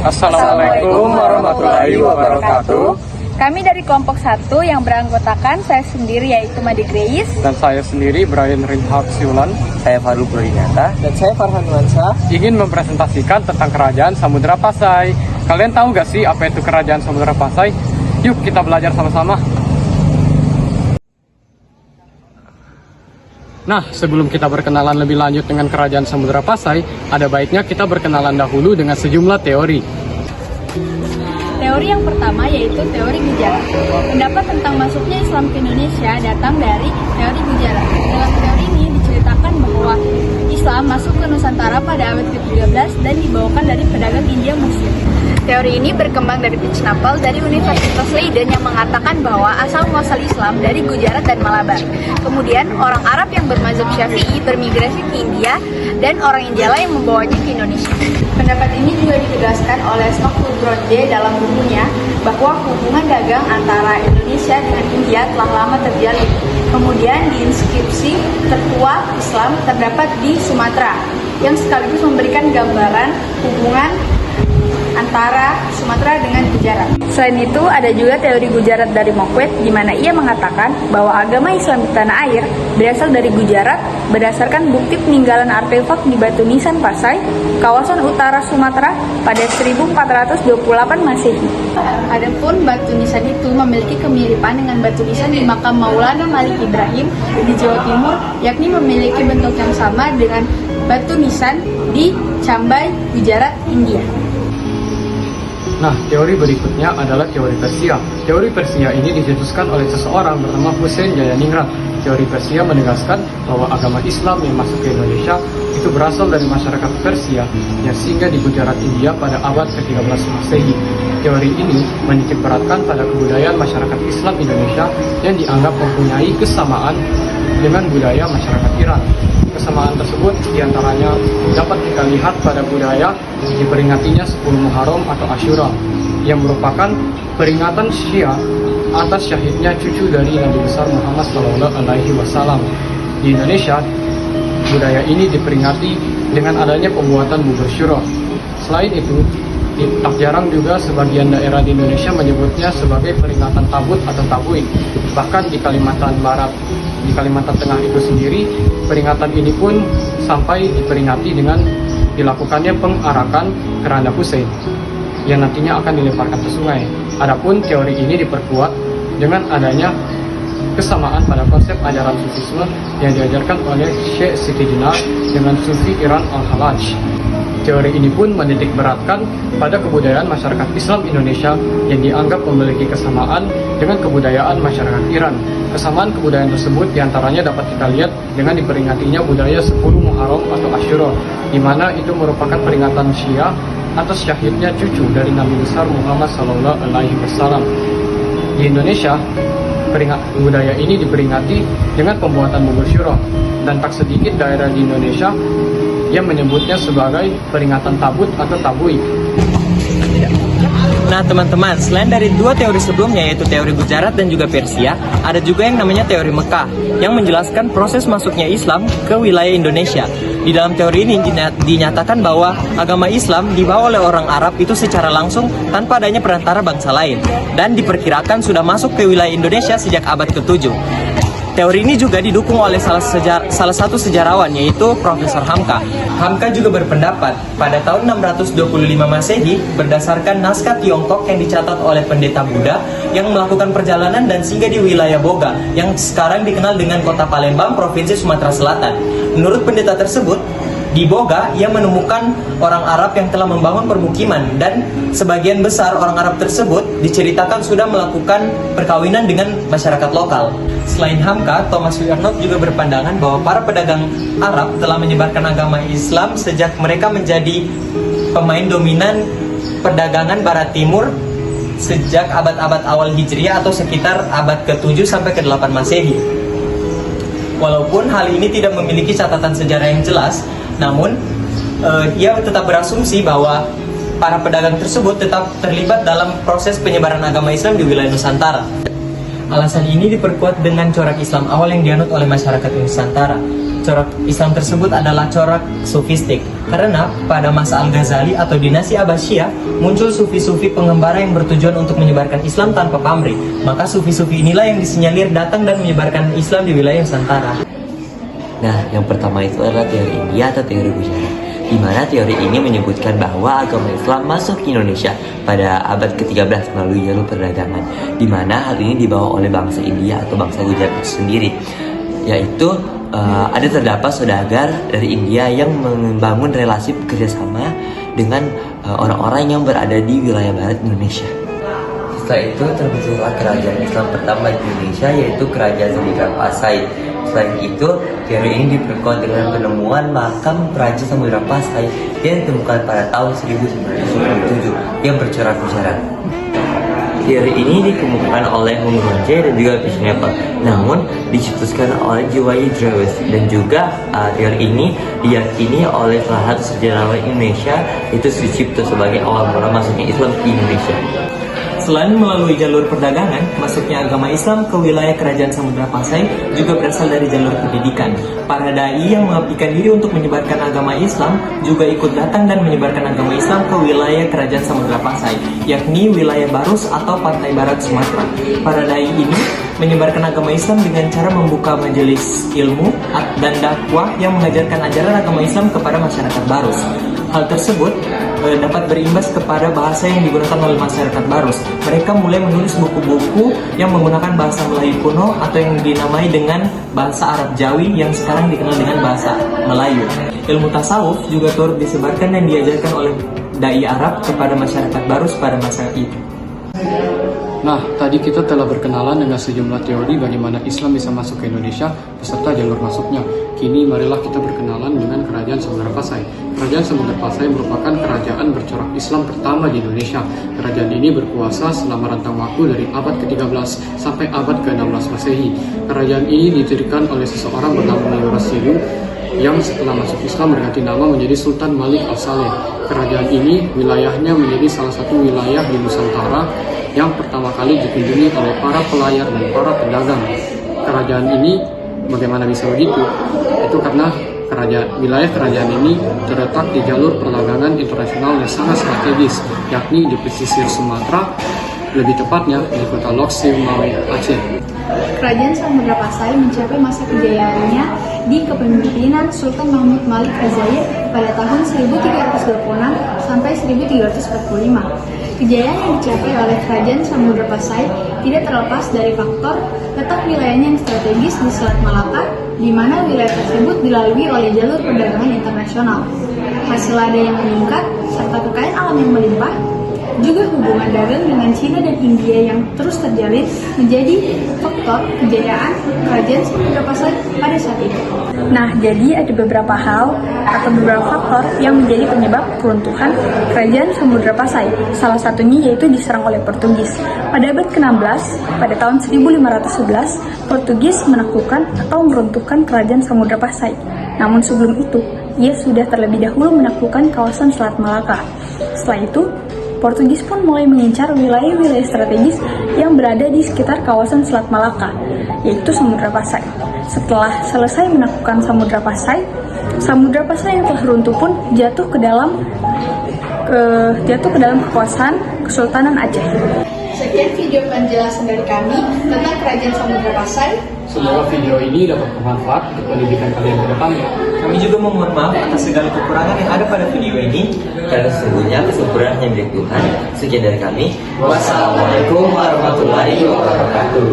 Assalamualaikum warahmatullahi wabarakatuh. Kami dari kelompok 1 yang beranggotakan saya sendiri yaitu Madi Grace. Dan saya sendiri Brian Reinhard Siulan. Saya Farul Purinata. Dan saya Farhan Nuansa. Ingin mempresentasikan tentang Kerajaan Samudra Pasai. Kalian tahu gak sih apa itu Kerajaan Samudra Pasai? Yuk kita belajar sama-sama. Nah, sebelum kita berkenalan lebih lanjut dengan Kerajaan Samudra Pasai, ada baiknya kita berkenalan dahulu dengan sejumlah teori. Teori yang pertama yaitu teori Gujarat. Pendapat tentang masuknya Islam ke Indonesia datang dari teori Gujarat. Dalam teori ini diceritakan bahwa Islam masuk ke Nusantara pada abad ke-13 dan dibawakan dari pedagang India Muslim. Teori ini berkembang dari Pitchnapel dari Universitas Leiden yang mengatakan bahwa asal-muasal Islam dari Gujarat dan Malabar. Kemudian orang Arab yang bermazhab Syafi'i bermigrasi ke India dan orang Injala yang membawanya ke Indonesia. Pendapat ini juga ditegaskan oleh Stockbroode dalam bukunya bahwa hubungan dagang antara Indonesia dengan India telah lama terjalin. Kemudian di inskripsi tertua Islam terdapat di Sumatera yang sekaligus memberikan gambaran hubungan antara Sumatera dengan Gujarat. Selain itu, ada juga teori Gujarat dari Mokwet, di mana ia mengatakan bahwa agama Islam di tanah air berasal dari Gujarat berdasarkan bukti peninggalan artefak di Batu Nisan Pasai, kawasan utara Sumatera pada 1428 Masehi. Adapun Batu Nisan itu memiliki kemiripan dengan Batu Nisan di makam Maulana Malik Ibrahim di Jawa Timur, yakni memiliki bentuk yang sama dengan Batu Nisan di Cambai, Gujarat, India. Nah, teori berikutnya adalah teori Persia. Teori Persia ini dicetuskan oleh seseorang bernama Hussein Jayaningrat. Teori Persia menegaskan bahwa agama Islam yang masuk ke Indonesia itu berasal dari masyarakat Persia yang singgah di Gujarat, India pada abad ke-13 Masehi. Teori ini menitik beratkan pada kebudayaan masyarakat Islam Indonesia yang dianggap mempunyai kesamaan dengan budaya masyarakat Iran. Kesamaan tersebut diantaranya dapat kita lihat pada budaya diperingatinya 10 Muharram atau Asyura yang merupakan peringatan Syiah atas syahidnya cucu dari Nabi besar Muhammad SAW. Di Indonesia, budaya ini diperingati dengan adanya pembuatan bubur syuro. Selain itu, tak jarang juga sebagian daerah di Indonesia menyebutnya sebagai peringatan tabut atau tabuik. Bahkan di Kalimantan Barat, di Kalimantan Tengah itu sendiri, peringatan ini pun sampai diperingati dengan dilakukannya pengarakan keranda Hussein yang nantinya akan dilemparkan ke sungai. Adapun teori ini diperkuat dengan adanya kesamaan pada konsep ajaran Sufisme yang diajarkan oleh Syekh Siti Jenar dengan Sufi Iran al-Halaj. Teori ini pun menitik beratkan pada kebudayaan masyarakat Islam Indonesia yang dianggap memiliki kesamaan dengan kebudayaan masyarakat Iran. Kesamaan kebudayaan tersebut diantaranya dapat kita lihat dengan diperingatinya budaya 10 Muharram atau Asyura, di mana itu merupakan peringatan Syiah atas syahidnya cucu dari Nabi besar Muhammad SAW. Di Indonesia, budaya ini diperingati dengan pembuatan bubur syuro, dan tak sedikit daerah di Indonesia yang menyebutnya sebagai peringatan tabut atau tabuik. Nah teman-teman, selain dari dua teori sebelumnya yaitu teori Gujarat dan juga Persia, ada juga yang namanya teori Mekah yang menjelaskan proses masuknya Islam ke wilayah Indonesia. Di dalam teori ini dinyatakan bahwa agama Islam dibawa oleh orang Arab itu secara langsung tanpa adanya perantara bangsa lain, dan diperkirakan sudah masuk ke wilayah Indonesia sejak abad ke-7. Teori ini juga didukung oleh salah satu sejarawan yaitu Profesor Hamka. Hamka juga berpendapat pada tahun 625 Masehi berdasarkan naskah Tiongkok yang dicatat oleh pendeta Buddha yang melakukan perjalanan dan singgah di wilayah Boga yang sekarang dikenal dengan kota Palembang, Provinsi Sumatera Selatan. Menurut pendeta tersebut, di Boga, ia menemukan orang Arab yang telah membangun permukiman, dan sebagian besar orang Arab tersebut diceritakan sudah melakukan perkawinan dengan masyarakat lokal. Selain Hamka, Thomas Wiarnot juga berpandangan bahwa para pedagang Arab telah menyebarkan agama Islam sejak mereka menjadi pemain dominan perdagangan Barat Timur sejak abad-abad awal Hijriah atau sekitar abad ke-7 sampai ke-8 Masehi. Walaupun hal ini tidak memiliki catatan sejarah yang jelas, namun ia tetap berasumsi bahwa para pedagang tersebut tetap terlibat dalam proses penyebaran agama Islam di wilayah Nusantara. Alasan ini diperkuat dengan corak Islam awal yang dianut oleh masyarakat Nusantara. Corak Islam tersebut adalah corak sufistik, karena pada masa Al-Ghazali atau dinasti Abbasiyah muncul sufi-sufi pengembara yang bertujuan untuk menyebarkan Islam tanpa pamrih. Maka sufi-sufi inilah yang disinyalir datang dan menyebarkan Islam di wilayah Nusantara. Nah, yang pertama itu adalah teori India atau teori Gujarat, di mana teori ini menyebutkan bahwa agama Islam masuk ke Indonesia pada abad ke-13 melalui jalur perdagangan, di mana hal ini dibawa oleh bangsa India atau bangsa Gujarat itu sendiri, yaitu ada terdapat saudagar dari India yang membangun relasi kerjasama dengan orang-orang yang berada di wilayah barat Indonesia. Setelah itu terbentuklah kerajaan Islam pertama di Indonesia, yaitu Kerajaan Samudra Pasai. Selain itu, teori ini diperkuat dengan penemuan makam Raja Samudra Pasai yang ditemukan pada tahun 1997 yang bercorak Gujarat. Teori ini dikemukakan oleh Hung Ronje dan juga Pishnepal, namun dicetuskan oleh Jiwayi Drewes, dan juga teori ini diyakini oleh salah satu sejarawan Indonesia, yaitu Sucipto, sebagai awal mula masuknya Islam ke Indonesia. Selain melalui jalur perdagangan, masuknya agama Islam ke wilayah Kerajaan Samudra Pasai juga berasal dari jalur pendidikan. Para dai yang mengabdikan diri untuk menyebarkan agama Islam juga ikut datang dan menyebarkan agama Islam ke wilayah Kerajaan Samudra Pasai, yakni wilayah Barus atau pantai barat Sumatera. Para dai ini menyebarkan agama Islam dengan cara membuka majelis ilmu dan dakwah yang mengajarkan ajaran agama Islam kepada masyarakat Barus. Hal tersebut dapat berimbas kepada bahasa yang digunakan oleh masyarakat Barus. Mereka mulai menulis buku-buku yang menggunakan bahasa Melayu kuno atau yang dinamai dengan bahasa Arab Jawi yang sekarang dikenal dengan bahasa Melayu. Ilmu tasawuf juga turut disebarkan dan diajarkan oleh dai Arab kepada masyarakat Barus pada masa itu. Nah, tadi kita telah berkenalan dengan sejumlah teori bagaimana Islam bisa masuk ke Indonesia beserta jalur masuknya. Kini marilah kita berkenalan dengan Kerajaan Samudra Pasai. Kerajaan Samudra Pasai merupakan kerajaan bercorak Islam pertama di Indonesia. Kerajaan ini berkuasa selama rentang waktu dari abad ke-13 sampai abad ke-16 Masehi. Kerajaan ini didirikan oleh seseorang bernama Yurasilu yang setelah masuk Islam berganti nama menjadi Sultan Malik Al-Saleh. Kerajaan ini wilayahnya menjadi salah satu wilayah di Nusantara yang pertama kali dikunjungi oleh para pelayar dan para pedagang. Kerajaan ini bagaimana bisa begitu? Itu karena wilayah kerajaan ini terletak di jalur perdagangan internasional yang sangat strategis, yakni di pesisir Sumatera, lebih tepatnya di kota Lok Simawi, Aceh. Kerajaan Samudra Pasai mencapai masa kejayaannya di kepemimpinan Sultan Mahmud Malik Al-Zair pada tahun 1326 sampai 1345. Kejayaan yang dicapai oleh Kerajaan Samudra Pasai tidak terlepas dari faktor letak wilayahnya yang strategis di Selat Malaka, di mana wilayah tersebut dilalui oleh jalur perdagangan internasional. Hasil lada yang meningkat serta kekayaan alam yang melimpah, juga hubungan dagang dengan Cina dan India yang terus terjalin menjadi faktor kejayaan Kerajaan Samudra Pasai pada saat itu. Nah, jadi ada beberapa hal atau beberapa faktor yang menjadi penyebab keruntuhan Kerajaan Samudra Pasai. Salah satunya yaitu diserang oleh Portugis. Pada abad ke-16, pada tahun 1511, Portugis menaklukkan atau meruntuhkan Kerajaan Samudra Pasai. Namun sebelum itu, ia sudah terlebih dahulu menaklukkan kawasan Selat Malaka. Setelah itu, Portugis pun mulai mengincar wilayah-wilayah strategis yang berada di sekitar kawasan Selat Malaka, yaitu Samudra Pasai. Setelah selesai menaklukkan Samudra Pasai yang telah runtuh pun jatuh ke dalam kekuasaan Kesultanan Aceh. Sekian video penjelasan dari kami tentang Kerajaan Samudra Pasai. Semoga video ini dapat bermanfaat untuk pendidikan kalian ke depannya. Kami juga memohon maaf atas segala kekurangan yang ada pada video ini, Karena sesungguhnya kesempurnaan hanya milik Tuhan. Sekian dari kami. Wassalamualaikum warahmatullahi wabarakatuh.